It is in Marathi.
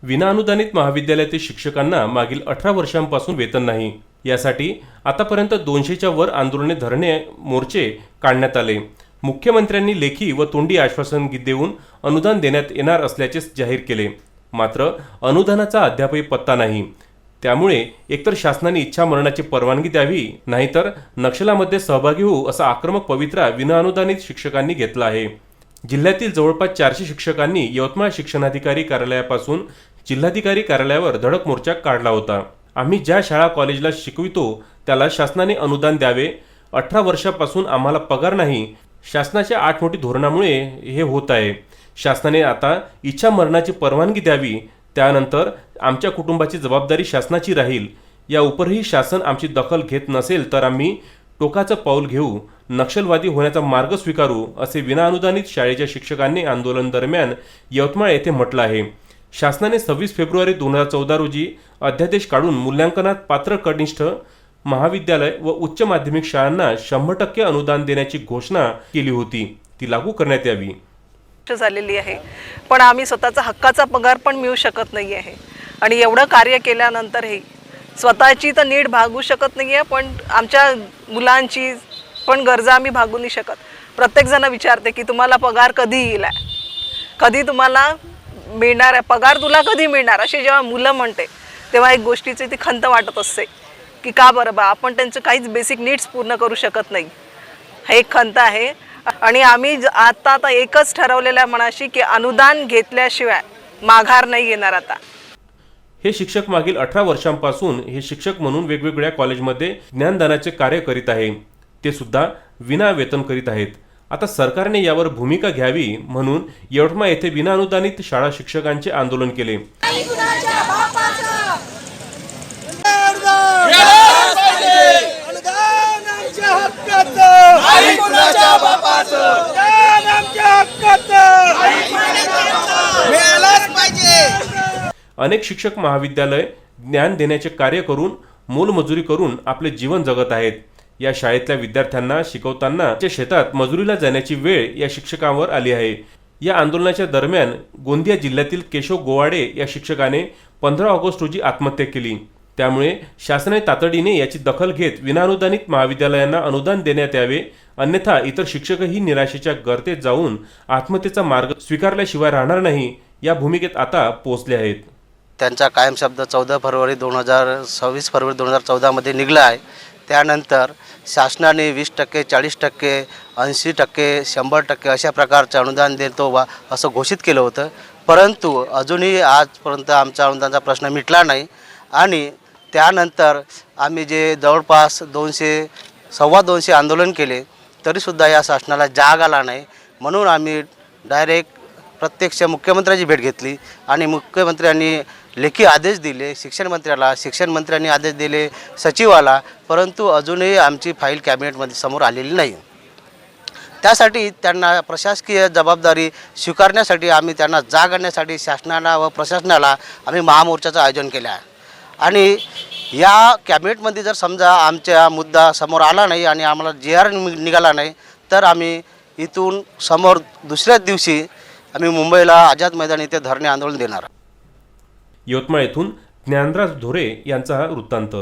विनाअनुदानित महाविद्यालयातील शिक्षकांना मागील 18 वर्षांपासून वेतन नाही। यासाठी आतापर्यंत 200च्या वर आंदोलने, धरणे, मोर्चे काढण्यात आले। मुख्यमंत्र्यांनी लेखी व तोंडी आश्वासन देऊन अनुदान देण्यात येणार असल्याचे जाहीर केले, मात्र अनुदानाचा अद्यापही पत्ता नाही। त्यामुळे एकतर शासनाने इच्छामरणाची परवानगी द्यावी, नाहीतर नक्षलामध्ये सहभागी होऊ असा आक्रमक पवित्रा विनाअनुदानित शिक्षकांनी घेतला आहे। जिल्ह्यातील जवळपास 400 शिक्षकांनी यवतमाळ शिक्षणाधिकारी कार्यालयापासून जिल्हाधिकारी कार्यालयावर धडक मोर्चा काढला होता। आम्ही ज्या शाळा कॉलेजला शिकवितो त्याला शासनाने अनुदान द्यावे। 18 वर्षापासून आम्हाला पगार नाही। शासनाच्या आठमोठी धोरणामुळे हे होत आहे। शासनाने आता इच्छा मरणाची परवानगी द्यावी, त्यानंतर आमच्या कुटुंबाची जबाबदारी शासनाची राहील। या उपरही शासन आमची दखल घेत नसेल तर आम्ही टोकाचं पाऊल घेऊ, नक्षलवादी होण्याचा मार्ग स्वीकारू, असे विनाअनुदानित शाळेच्या शिक्षकांनी आंदोलन दरम्यान यवतमाळ येथे म्हटलं आहे। शासनाने 26 फेब्रुवारी 2014 रोजी अध्यादेश काढून मूल्यांकनात पात्र कनिष्ठ महाविद्यालय व उच्च माध्यमिक शाळांना 100% अनुदान देण्याची घोषणा केली होती, ती लागू करण्यात यावी। झालेली आहे, पण आम्ही स्वतःचा हक्काचा पगार पण मिळू शकत नाही आहे आणि एवढं कार्य केल्यानंतरही स्वतःची तर नीट भागू शकत नाही आहे, पण आमच्या मुलांची पण गरजा आम्ही भागू नाही शकत। प्रत्येकजण विचारते की तुम्हाला पगार कधी येईल, कधी तुम्हाला मिळणार आहे, पगार तुला कधी मिळणार, अशी जेव्हा मुलं म्हणते तेव्हा एक गोष्टीची ती खंत वाटत असते की का बरं बा आपण त्यांचं काहीच बेसिक नीड्स पूर्ण करू शकत नाही, हे एक खंत आहे। आणि आम्ही आता एकच ठरवलेलं आहे मनाशी की अनुदान घेतल्याशिवाय माघार नाही येणार। आता हे शिक्षक मागील 18 वर्षांपासून हे शिक्षक म्हणून वेगवेगळ्या कॉलेजमध्ये ज्ञानदानाचे कार्य करीत आहे, ते सुद्धा विना वेतन करीत आहेत। आता सरकारने यावर भूमिका घ्यावी म्हणून यवतमाळ येथे विनाअनुदानित शाळा शिक्षकांचे आंदोलन केले। अनेक शिक्षक महाविद्यालय ज्ञान देण्याचे कार्य करून मोलमजुरी करून आपले जीवन जगत आहेत। या शाळेतल्या विद्यार्थ्यांना शिकवताना शेतात मजुरीला जाण्याची वेळ या शिक्षकांवर आली आहे। या आंदोलनाच्या दरम्यान गोंदिया जिल्ह्यातील केशव गोवाडे या शिक्षकाने 15 ऑगस्ट रोजी आत्महत्या केली। त्यामुळे शासनाने तातडीने याची दखल घेत विनाअनुदानित महाविद्यालयांना अनुदान देण्यात यावे, अन्यथा इतर शिक्षकही निराशेच्या गर्तेत जाऊन आत्महत्येचा मार्ग स्वीकारल्याशिवाय राहणार नाही, या भूमिकेत आता पोहोचले आहेत। त्यांचा कायम शब्द 26 फरवरी 2014 मध्ये निघाला आहे। त्यानंतर शासनाने 20%, 40%, 80%, 100% अशा प्रकारचे अनुदान देतो वा असं घोषित केलं होतं, परंतु अजूनही आजपर्यंत आमचा अनुदानाचा प्रश्न मिटला नाही। आणि त्यानंतर आम्ही जे जवळपास 200-250 आंदोलन केले तरीसुद्धा या शासनाला जाग आला नाही, म्हणून आम्ही डायरेक्ट प्रत्यक्ष मुख्यमंत्र्यांची भेट घेतली आणि मुख्यमंत्र्यांनी लेखी आदेश दिले शिक्षण मंत्र्याला, शिक्षण मंत्र्यांनी आदेश दिले सचिवाला, परंतु अजूनही आमची फाईल कॅबिनेटमध्ये समोर आलेली नाही। त्यासाठी त्यांना प्रशासकीय जबाबदारी स्वीकारण्यासाठी आम्ही त्यांना जाग आणण्यासाठी शासनाला व प्रशासनाला आम्ही महामोर्चाचं आयोजन केलं आहे। आणि या कॅबिनेटमध्ये जर समजा आमचा मुद्दा समोर आला नाही आणि आम्हाला JR निघाला नाही तर आम्ही इथून समोर दुसऱ्याच दिवशी आम्ही मुंबईला आझाद मैदान येथे धरणे आंदोलन देणार। यवतमाळ येथून ज्ञानराज धोरे यांचा हा वृत्तांत।